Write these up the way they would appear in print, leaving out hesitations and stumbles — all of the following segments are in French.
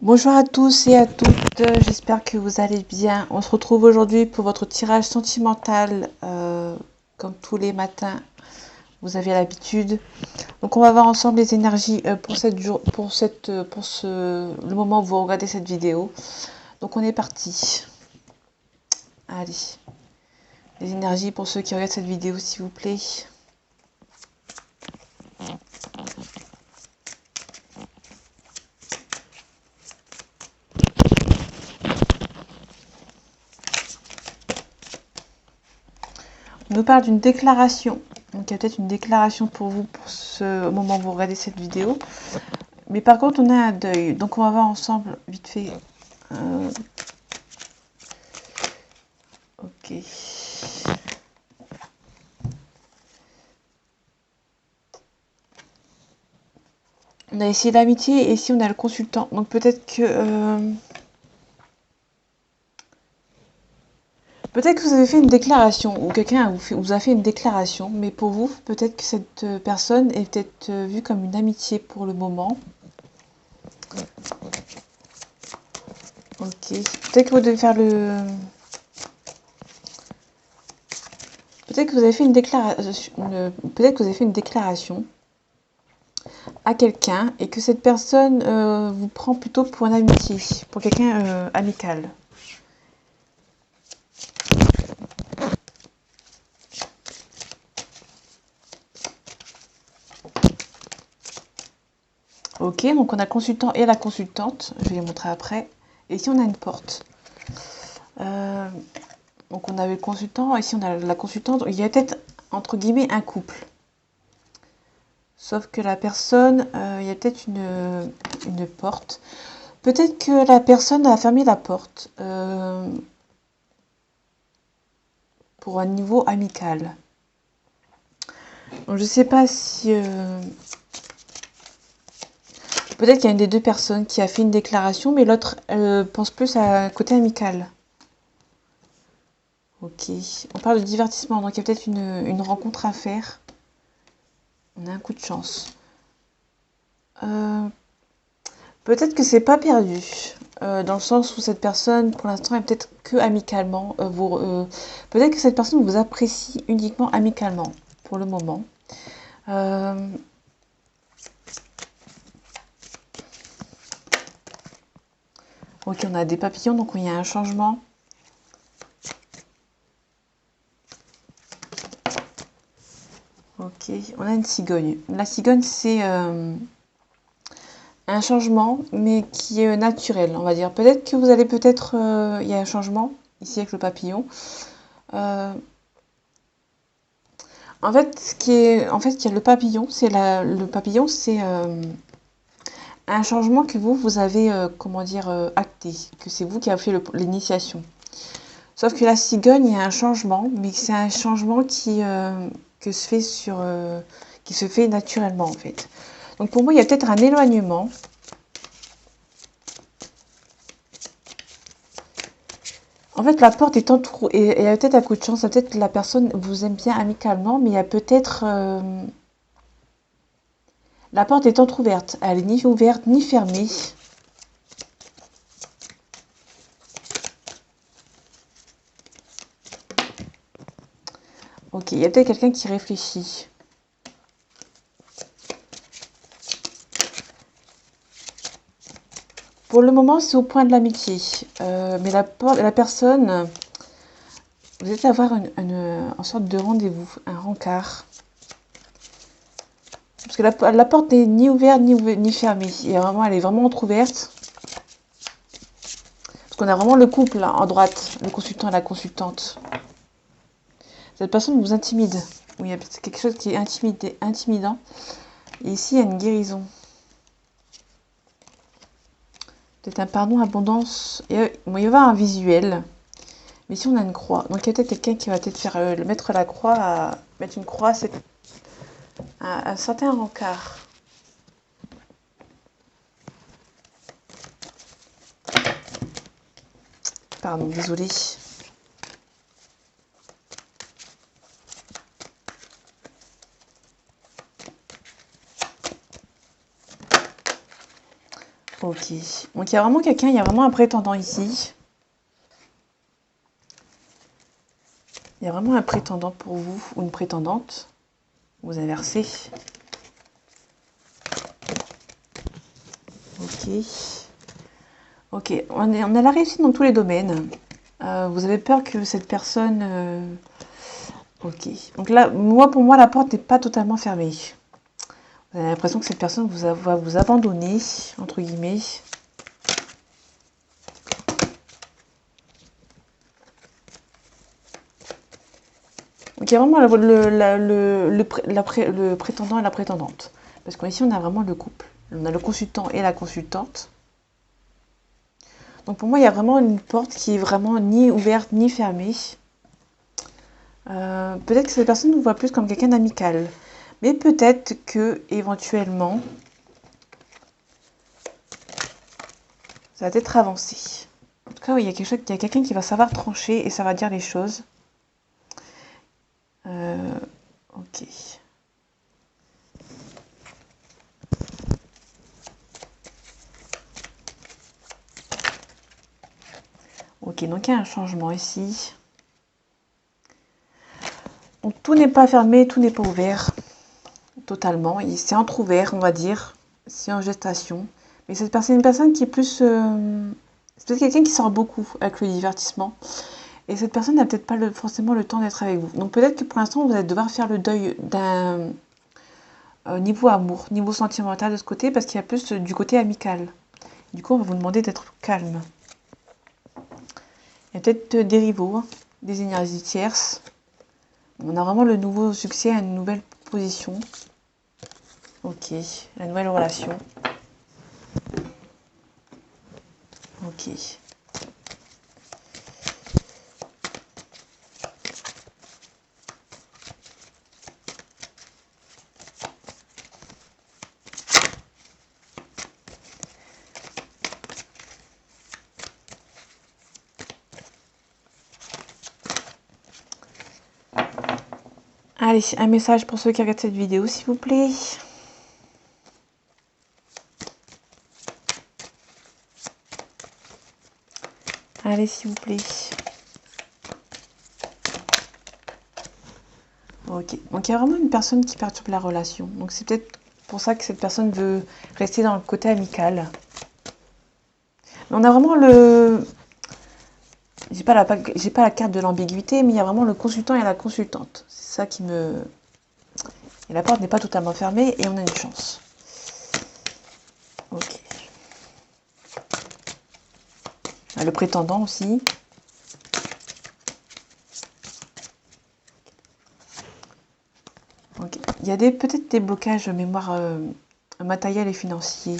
Bonjour à tous et à toutes, j'espère que vous allez bien. On se retrouve aujourd'hui pour votre tirage sentimental, comme tous les matins, vous avez l'habitude. Donc on va voir ensemble les énergies le moment où vous regardez cette vidéo. Donc on est parti. Allez, les énergies pour ceux qui regardent cette vidéo, s'il vous plaît. On nous parle d'une déclaration. Donc il y a peut-être une déclaration pour vous pour ce moment où vous regardez cette vidéo. Mais par contre, on a un deuil. Donc on va voir ensemble vite fait. Ok. On a essayé l'amitié et ici on a le consultant. Donc peut-être que peut-être que vous avez fait une déclaration ou quelqu'un vous a fait une déclaration, mais pour vous, peut-être que cette personne est peut-être vue comme une amitié pour le moment. Ok. Peut-être que vous devez faire le. Peut-être que vous avez fait une déclaration. Peut-être que vous avez fait une déclaration à quelqu'un et que cette personne vous prend plutôt pour une amitié, pour quelqu'un amical. Ok, donc on a le consultant et la consultante. Je vais les montrer après. Et ici on a une porte. Donc on avait le consultant, ici on a la consultante. Il y a peut-être entre guillemets un couple. Sauf que la personne, il y a peut-être une porte. Peut-être que la personne a fermé la porte pour un niveau amical. Donc je ne sais pas si... peut-être qu'il y a une des deux personnes qui a fait une déclaration, mais l'autre pense plus à côté amical. Ok, on parle de divertissement, donc il y a peut-être une rencontre à faire. On a un coup de chance. Peut-être que c'est pas perdu, dans le sens où cette personne, pour l'instant, est peut-être que amicalement. Peut-être que cette personne vous apprécie uniquement amicalement, pour le moment. Ok, on a des papillons, donc il y a un changement. Ok, on a une cigogne. La cigogne, c'est un changement, mais qui est naturel, on va dire. Peut-être que vous allez peut-être... il y a un changement, ici avec le papillon. En fait, il y a le papillon. Le papillon, c'est un changement que vous avez, comment dire, acté. Que c'est vous qui avez fait l'initiation. Sauf que la cigogne, il y a un changement, mais c'est un changement qui se fait naturellement, en fait. Donc pour moi, il y a peut-être un éloignement. En fait, la porte est entrouverte, et il y a peut-être un coup de chance, peut-être que la personne vous aime bien amicalement, mais il y a peut-être... la porte est entrouverte, elle n'est ni ouverte ni fermée. Ok, il y a peut-être quelqu'un qui réfléchit. Pour le moment, c'est au point de l'amitié. Mais la personne, vous allez avoir une sorte de rendez-vous, un rencard. Parce que la porte n'est ni ouverte ni fermée. Elle est vraiment entrouverte. Parce qu'on a vraiment le couple là, en droite, le consultant et la consultante. Cette personne vous intimide. Oui, il y a peut-être quelque chose qui est intimidant. Et ici, il y a une guérison. Peut-être un pardon, abondance. Il va y avoir un visuel. Mais ici, on a une croix. Donc, il y a peut-être quelqu'un qui va peut-être faire mettre la croix, mettre une croix à un certain rencard. Pardon, désolé. Ok. Donc il y a vraiment quelqu'un, il y a vraiment un prétendant ici. Il y a vraiment un prétendant pour vous, ou une prétendante. Vous inversez. Ok. Ok, on a la réussite dans tous les domaines. Vous avez peur que cette personne... Ok. Donc là, pour moi, la porte n'est pas totalement fermée. Vous avez l'impression que cette personne va vous abandonner, entre guillemets. Donc il y a vraiment le prétendant et la prétendante. Parce qu'ici, on a vraiment le couple. On a le consultant et la consultante. Donc pour moi, il y a vraiment une porte qui est vraiment ni ouverte ni fermée. Peut-être que cette personne nous voit plus comme quelqu'un d'amical. Mais peut-être que éventuellement, ça va être avancé. En tout cas, oui, il y a quelqu'un qui va savoir trancher et ça va dire les choses. Ok. Ok, donc il y a un changement ici. Donc tout n'est pas fermé, tout n'est pas ouvert. Totalement. C'est entrouvert, on va dire. C'est en gestation. Mais cette personne, une personne qui est plus... c'est peut-être quelqu'un qui sort beaucoup avec le divertissement. Et cette personne n'a peut-être pas forcément le temps d'être avec vous. Donc peut-être que pour l'instant, vous allez devoir faire le deuil d'un niveau amour, niveau sentimental de ce côté, parce qu'il y a plus du côté amical. Du coup, on va vous demander d'être calme. Il y a peut-être des rivaux, des énergies tierces. On a vraiment le nouveau succès à une nouvelle position. Ok, la nouvelle relation. Ok. Allez, un message pour ceux qui regardent cette vidéo, s'il vous plaît. Allez, s'il vous plaît. Ok, donc il y a vraiment une personne qui perturbe la relation. Donc c'est peut-être pour ça que cette personne veut rester dans le côté amical. Mais on a vraiment le... J'ai pas la carte de l'ambiguïté, mais il y a vraiment le consultant et la consultante. C'est ça qui me... Et la porte n'est pas totalement fermée et on a une chance. Ok. Le prétendant aussi. Okay. Il y a peut-être des blocages mémoire matériel et financier.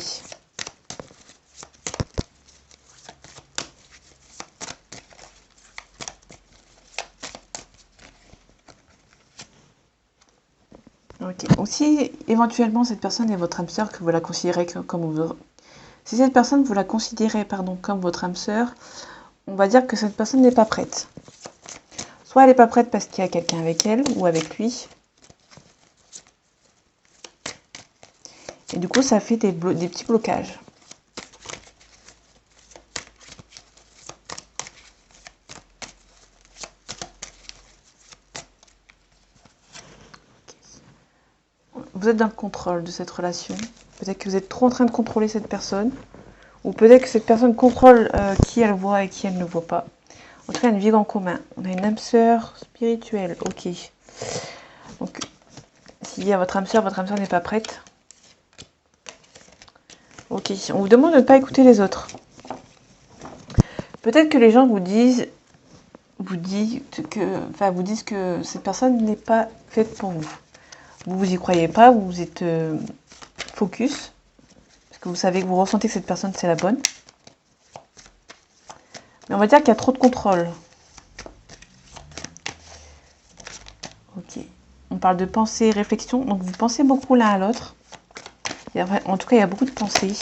Ok. Donc si éventuellement cette personne est votre âme sœur, que vous la considérez comme... Si cette personne, vous la considérez comme votre âme sœur, on va dire que cette personne n'est pas prête. Soit elle n'est pas prête parce qu'il y a quelqu'un avec elle ou avec lui. Et du coup, ça fait des petits blocages. Vous êtes dans le contrôle de cette relation. Peut-être que vous êtes trop en train de contrôler cette personne. Ou peut-être que cette personne contrôle qui elle voit et qui elle ne voit pas. En tout cas, une vie en commun. On a une âme sœur spirituelle. Ok. Donc, s'il y a votre âme sœur n'est pas prête. Ok. On vous demande de ne pas écouter les autres. Peut-être que les gens vous disent que cette personne n'est pas faite pour vous. Vous y croyez pas, vous êtes focus. Parce que vous savez que vous ressentez que cette personne, c'est la bonne. Mais on va dire qu'il y a trop de contrôle. Ok. On parle de pensée, réflexion. Donc vous pensez beaucoup l'un à l'autre. En tout cas, il y a beaucoup de pensées.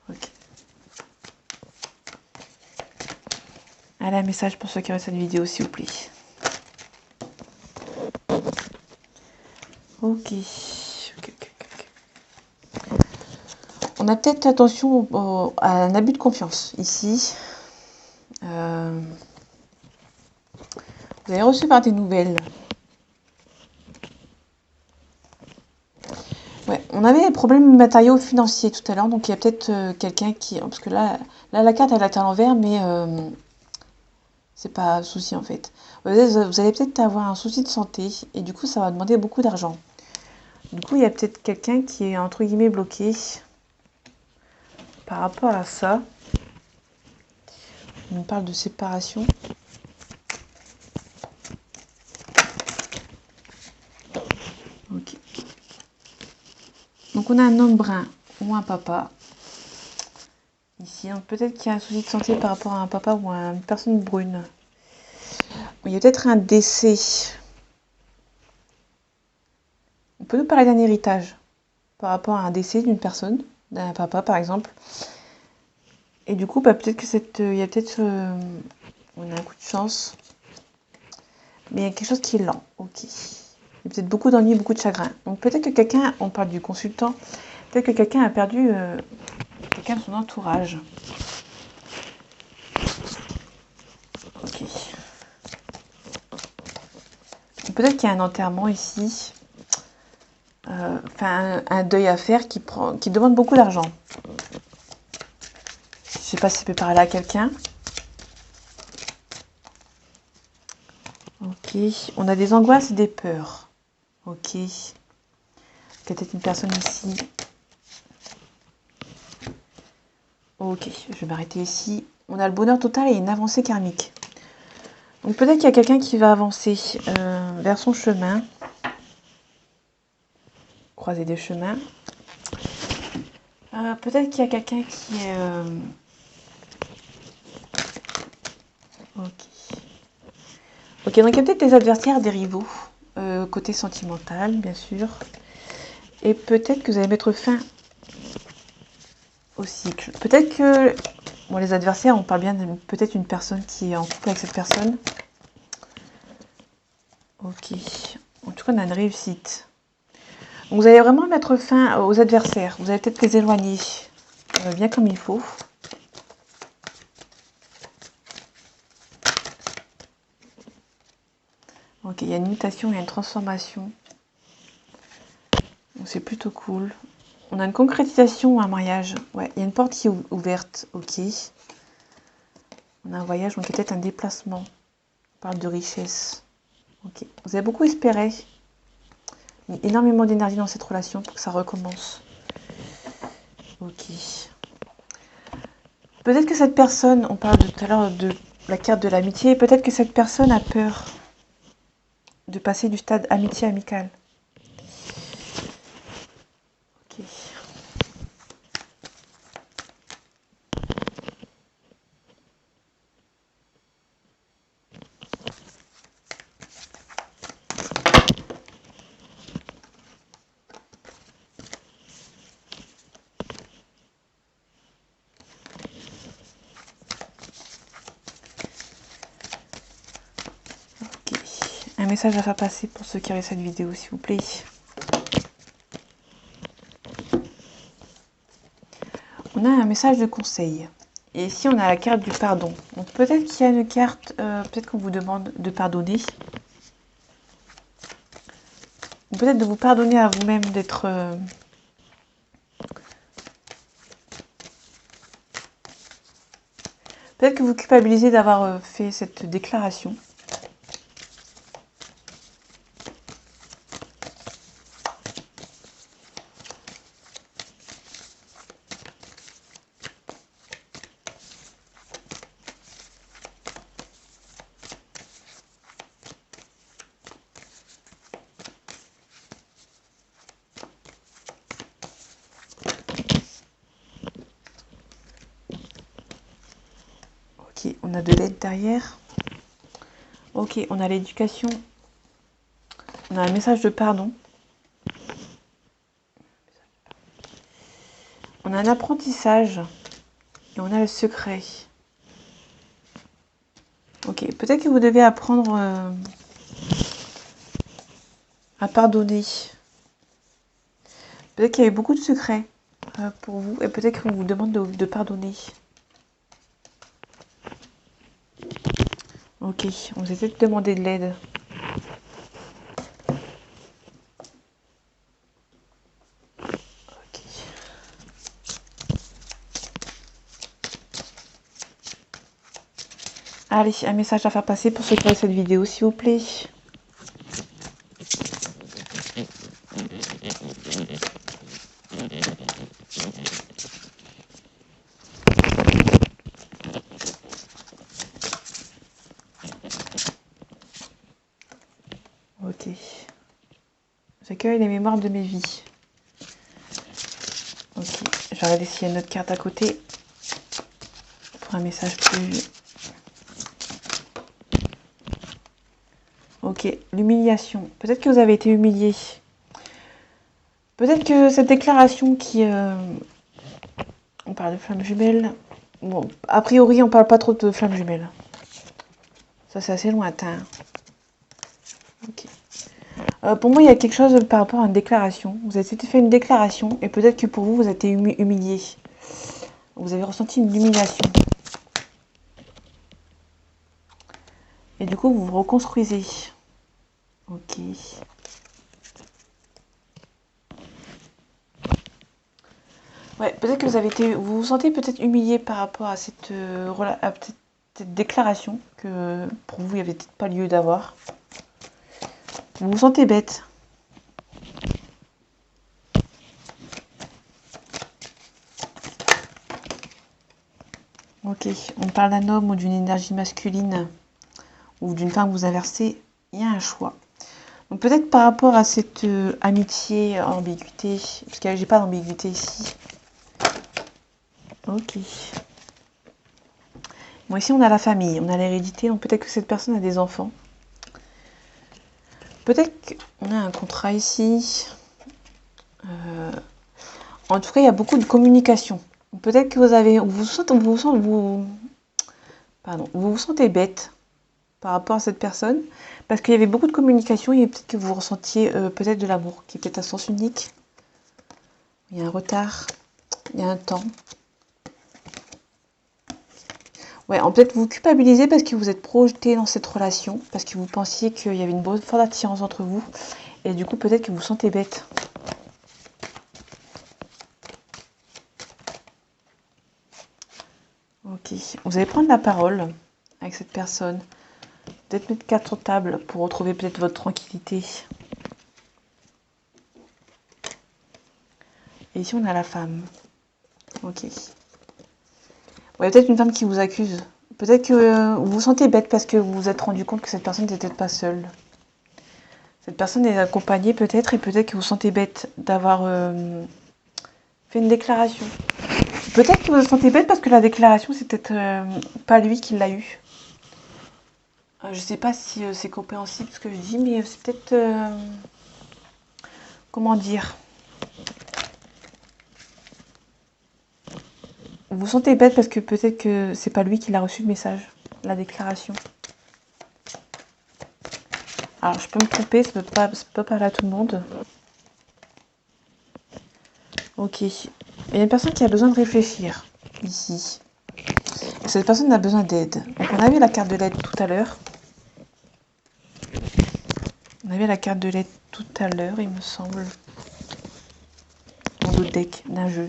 Ok. Allez, un message pour ceux qui regardent cette vidéo, s'il vous plaît. Ok. a peut-être attention à un abus de confiance ici. Vous avez reçu par des nouvelles. Ouais, on avait des problèmes matériaux financiers tout à l'heure, donc il y a peut-être quelqu'un qui... Parce que là, la carte, elle est à l'envers, mais c'est pas un souci en fait. Vous allez peut-être avoir un souci de santé, et du coup, ça va demander beaucoup d'argent. Du coup, il y a peut-être quelqu'un qui est, entre guillemets, bloqué par rapport à ça. On parle de séparation. Ok. Donc, on a un homme brun ou un papa. Ici, hein. Peut-être qu'il y a un souci de santé par rapport à un papa ou à une personne brune. Il y a peut-être un décès. On peut nous parler d'un héritage par rapport à un décès d'une personne, d'un papa par exemple. Et du coup, peut-être que il y a peut-être, on a un coup de chance, mais il y a quelque chose qui est lent. Ok. Il y a peut-être beaucoup d'ennuis, beaucoup de chagrin. Donc peut-être que quelqu'un, on parle du consultant, peut-être que quelqu'un a perdu quelqu'un de son entourage. Ok. Peut-être qu'il y a un enterrement ici. Enfin, un deuil à faire qui demande beaucoup d'argent. Je sais pas si ça peut parler à quelqu'un. Ok. On a des angoisses et des peurs. Ok. Peut-être une personne ici. Ok, je vais m'arrêter ici. On a le bonheur total et une avancée karmique. Donc peut-être qu'il y a quelqu'un qui va avancer vers son chemin. Croiser des chemins. Peut-être qu'il y a quelqu'un qui est... Ok. Ok, donc il y a peut-être des adversaires, des rivaux. Côté sentimental, bien sûr. Et peut-être que vous allez mettre fin au cycle. Peut-être que... Bon, les adversaires, on parle bien de peut-être une personne qui est en couple avec cette personne. Ok. En tout cas, on a une réussite. Donc, vous allez vraiment mettre fin aux adversaires. Vous allez peut-être les éloigner bien comme il faut. Ok, il y a une mutation, il y a une transformation. Donc, c'est plutôt cool. On a une concrétisation ou un mariage. Ouais, il y a une porte qui est ouverte. Ok. On a un voyage, donc il y a peut-être un déplacement. On parle de richesse. Ok. Vous avez beaucoup espéré. Il y a énormément d'énergie dans cette relation pour que ça recommence. Ok. Peut-être que cette personne, on parle tout à l'heure de la carte de l'amitié, peut-être que cette personne a peur de passer du stade amitié amical. Ok. Ok. Un message à faire passer pour ceux qui regardent cette vidéo, s'il vous plaît. On a un message de conseil. Et ici, on a la carte du pardon. Donc peut-être qu'il y a une carte, peut-être qu'on vous demande de pardonner. Ou peut-être de vous pardonner à vous-même d'être... Peut-être que vous culpabilisez d'avoir fait cette déclaration. Ok, on a de l'aide derrière. Ok, on a l'éducation. On a un message de pardon. On a un apprentissage. Et on a le secret. Ok, peut-être que vous devez apprendre à pardonner. Peut-être qu'il y a eu beaucoup de secrets pour vous. Et peut-être qu'on vous demande de pardonner. Ok, on vous a peut-être demandé de l'aide. Ok. Allez, un message à faire passer pour ceux qui regardent cette vidéo, s'il vous plaît. Ok. J'accueille les mémoires de mes vies. Ok. Je vais regarder s'il y a une autre carte à côté. Pour un message plus... Ok. L'humiliation. Peut-être que vous avez été humilié. Peut-être que cette déclaration qui... On parle de flammes jumelles. Bon, a priori, on parle pas trop de flammes jumelles. Ça, c'est assez lointain. Ok. Pour moi, il y a quelque chose par rapport à une déclaration. Vous avez fait une déclaration et peut-être que pour vous, vous avez été humilié. Vous avez ressenti une humiliation. Et du coup, vous vous reconstruisez. Ok. Ouais, peut-être que vous vous sentez peut-être humilié par rapport à cette déclaration que pour vous, il n'y avait peut-être pas lieu d'avoir. Vous vous sentez bête. Ok, on parle d'un homme ou d'une énergie masculine ou d'une femme que vous inversez, il y a un choix. Donc peut-être par rapport à cette amitié, ambiguïté, parce que j'ai pas d'ambiguïté ici. Ok. Bon, ici on a la famille, on a l'hérédité, donc peut-être que cette personne a des enfants. Peut-être qu'on a un contrat ici. En tout cas, il y a beaucoup de communication. Peut-être que vous vous sentez bête par rapport à cette personne, parce qu'il y avait beaucoup de communication et peut-être que vous ressentiez peut-être de l'amour, qui est peut-être à sens unique. Il y a un retard, il y a un temps. Ouais, peut-être vous culpabilisez parce que vous êtes projeté dans cette relation, parce que vous pensiez qu'il y avait une bonne forte attirance entre vous, et du coup peut-être que vous vous sentez bête. Ok, vous allez prendre la parole avec cette personne. Peut-être mettre carte sur table pour retrouver peut-être votre tranquillité. Et ici on a la femme. Ok. Ouais, peut-être une femme qui vous accuse. Peut-être que vous vous sentez bête parce que vous vous êtes rendu compte que cette personne n'était peut-être pas seule. Cette personne est accompagnée peut-être et peut-être que vous vous sentez bête d'avoir fait une déclaration. Peut-être que vous vous sentez bête parce que la déclaration c'est peut-être pas lui qui l'a eue. Je sais pas si c'est compréhensible ce que je dis, mais c'est peut-être... comment dire? Vous vous sentez bête parce que peut-être que c'est pas lui qui l'a reçu le message, la déclaration. Alors je peux me tromper, ça peut pas parler à tout le monde. Ok. Il y a une personne qui a besoin de réfléchir, ici. Cette personne a besoin d'aide. Donc on a vu la carte de l'aide tout à l'heure. On avait la carte de l'aide tout à l'heure, il me semble. Dans le deck d'un jeu.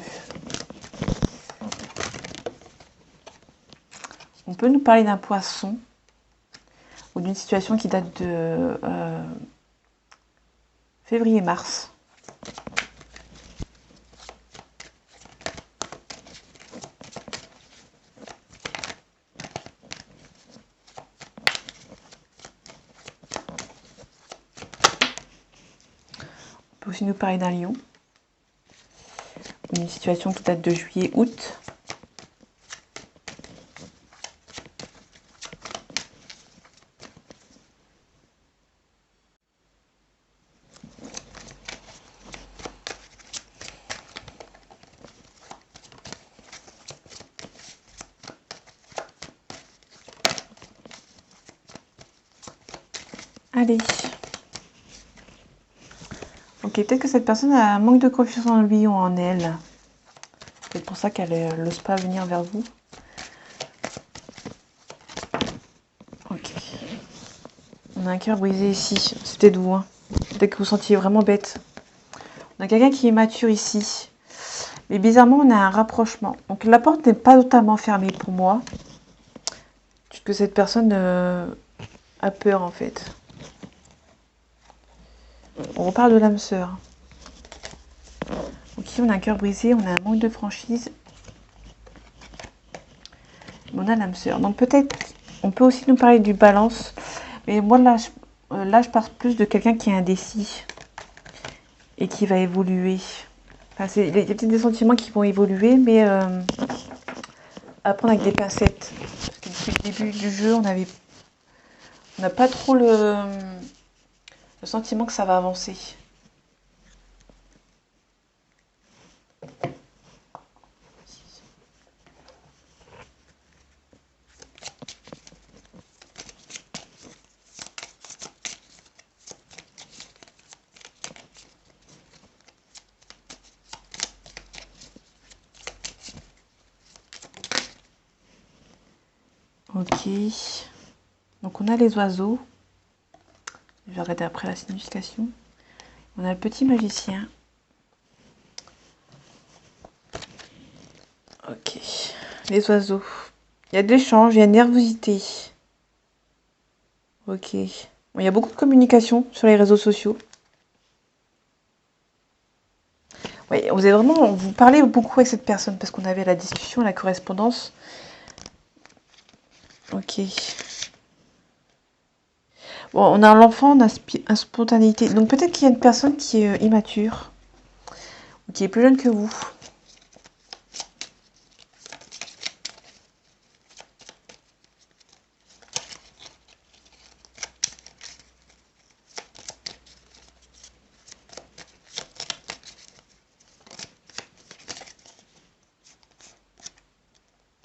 On peut nous parler d'un poisson ou d'une situation qui date de février-mars. On peut aussi nous parler d'un lion. Une situation qui date de juillet-août. Allez. Ok, peut-être que cette personne a un manque de confiance en lui ou en elle. pour ça qu'elle n'ose pas venir vers vous. Ok. On a un cœur brisé ici. C'est peut-être vous, hein. Peut-être que vous vous sentiez vraiment bête. On a quelqu'un qui est mature ici. Mais bizarrement, on a un rapprochement. Donc la porte n'est pas totalement fermée pour moi. Puisque cette personne a peur en fait. On reparle de l'âme sœur. Donc ici, on a un cœur brisé, on a un manque de franchise. On a l'âme sœur. Donc peut-être, on peut aussi nous parler du balance. Mais moi, là, je parle plus de quelqu'un qui est indécis. Et qui va évoluer. Enfin, il y a peut-être des sentiments qui vont évoluer, mais à prendre avec des pincettes. Parce que depuis le début du jeu, on n'a pas trop le sentiment que ça va avancer. Ok. Donc on a les oiseaux. Je vais regarder après la signification. On a le petit magicien. Ok. Les oiseaux. Il y a de l'échange, il y a de nervosité. Ok. Bon, il y a beaucoup de communication sur les réseaux sociaux. Oui, vous parlez beaucoup avec cette personne parce qu'on avait la discussion, la correspondance. Ok. Bon, on a l'enfant, on a une spontanéité. Donc peut-être qu'il y a une personne qui est immature, ou qui est plus jeune que vous.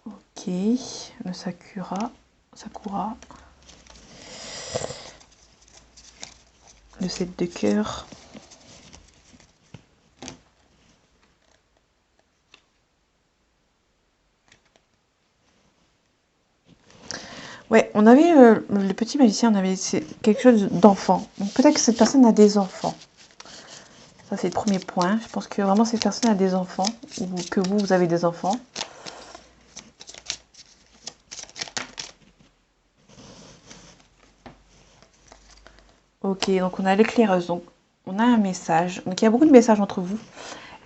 Ok, le Sakura. Le 7 de cœur. Ouais, on avait le petit magicien, c'est quelque chose d'enfant. Donc peut-être que cette personne a des enfants. Ça, c'est le premier point. Je pense que vraiment cette personne a des enfants, ou que vous avez des enfants. Ok, donc on a l'éclaireuse. Donc on a un message. Donc il y a beaucoup de messages entre vous.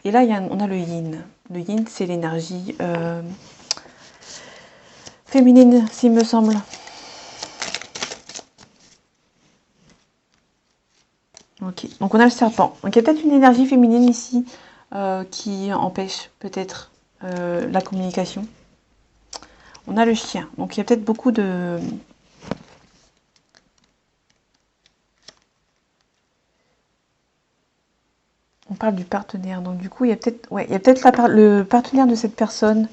Et là, on a le yin. Le yin, c'est l'énergie féminine, s'il me semble. Ok, donc on a le serpent. Donc il y a peut-être une énergie féminine ici qui empêche peut-être la communication. On a le chien. Donc il y a peut-être beaucoup de... On parle du partenaire. Donc du coup, il y a peut-être le partenaire de cette personne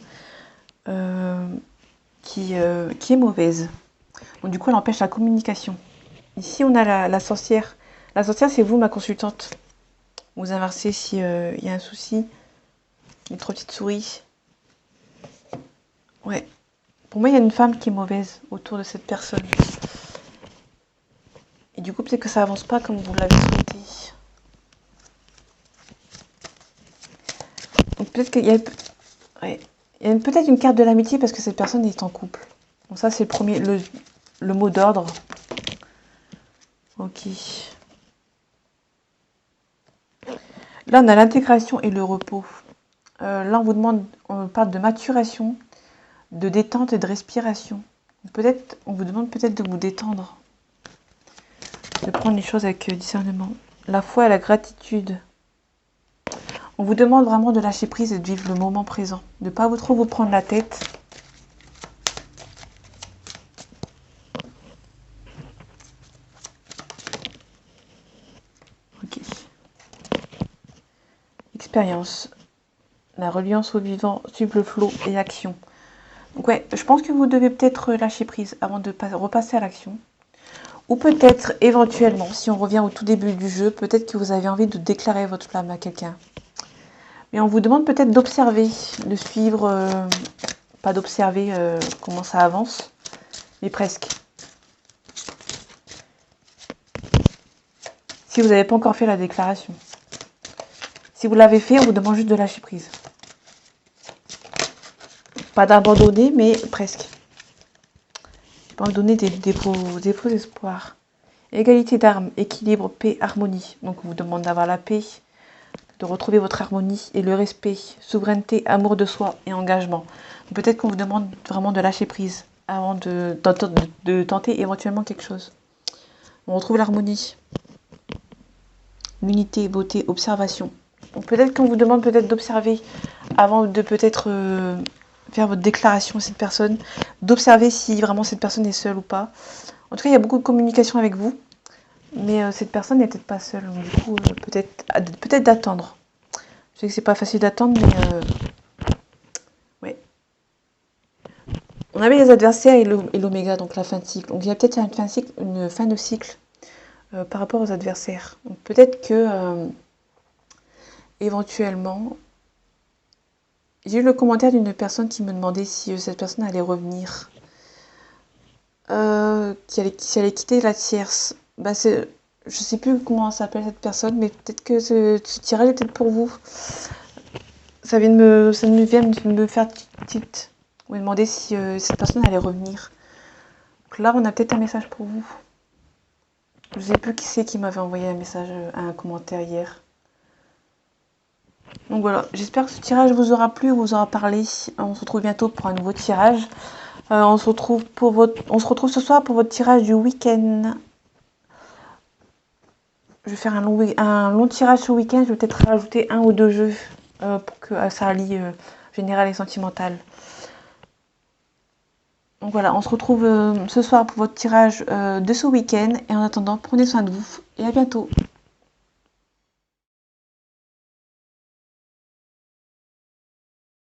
qui est mauvaise. Donc du coup, elle empêche la communication. Ici, on a la sorcière. La sorcière, c'est vous, ma consultante. Vous inversez s'il y a un souci. Les 3 petites souris. Ouais. Pour moi, il y a une femme qui est mauvaise autour de cette personne. Et du coup, peut-être que ça avance pas comme vous l'avez souhaité. Donc peut-être qu'il y a... Ouais. Il y a peut-être une carte de l'amitié parce que cette personne est en couple. Donc ça, c'est le premier, le mot d'ordre. Ok. Là, on a l'intégration et le repos. Là, on parle de maturation, de détente et de respiration. Peut-être, on vous demande peut-être de vous détendre, de prendre les choses avec discernement. La foi et la gratitude. On vous demande vraiment de lâcher prise et de vivre le moment présent, de ne pas trop vous prendre la tête. Ok. Expérience. La reliance au vivant, suivre le flot et action. Donc ouais, je pense que vous devez peut-être lâcher prise avant de repasser à l'action. Ou peut-être, éventuellement, si on revient au tout début du jeu, peut-être que vous avez envie de déclarer votre flamme à quelqu'un. Et on vous demande peut-être d'observer, de suivre, pas d'observer comment ça avance, mais presque. Si vous n'avez pas encore fait la déclaration. Si vous l'avez fait, on vous demande juste de lâcher prise. Pas d'abandonner, mais presque. Abandonner des faux espoirs. Égalité d'armes, équilibre, paix, harmonie. Donc on vous demande d'avoir la paix, de retrouver votre harmonie et le respect, souveraineté, amour de soi et engagement. Peut-être qu'on vous demande vraiment de lâcher prise avant de tenter éventuellement quelque chose. On retrouve l'harmonie, l'unité, beauté, observation. Peut-être qu'on vous demande peut-être d'observer avant de peut-être faire votre déclaration à cette personne, d'observer si vraiment cette personne est seule ou pas. En tout cas, il y a beaucoup de communication avec vous, mais cette personne n'est peut-être pas seule. Donc, du coup, peut-être d'attendre. Je sais que c'est pas facile d'attendre, mais ouais. On avait les adversaires et l'oméga, donc la fin de cycle. Donc il y a peut-être une fin de cycle par rapport aux adversaires. Donc peut-être que éventuellement, j'ai eu le commentaire d'une personne qui me demandait si cette personne allait revenir, si elle allait quitter la tierce. Bah, je sais plus comment s'appelle cette personne, mais peut-être que ce tirage est peut-être pour vous. Ça vient de me faire tilt. Vous me demander si cette personne allait revenir. Donc là, on a peut-être un message pour vous. Je sais plus qui c'est qui m'avait envoyé un message, un commentaire hier. Donc voilà, j'espère que ce tirage vous aura plu, vous aura parlé. On se retrouve bientôt pour un nouveau tirage. On se retrouve ce soir pour votre tirage du week-end. Je vais faire un long tirage ce week-end. Je vais peut-être rajouter 1 ou 2 jeux pour que ça allie général et sentimental. Donc voilà, on se retrouve ce soir pour votre tirage de ce week-end. Et en attendant, prenez soin de vous et à bientôt.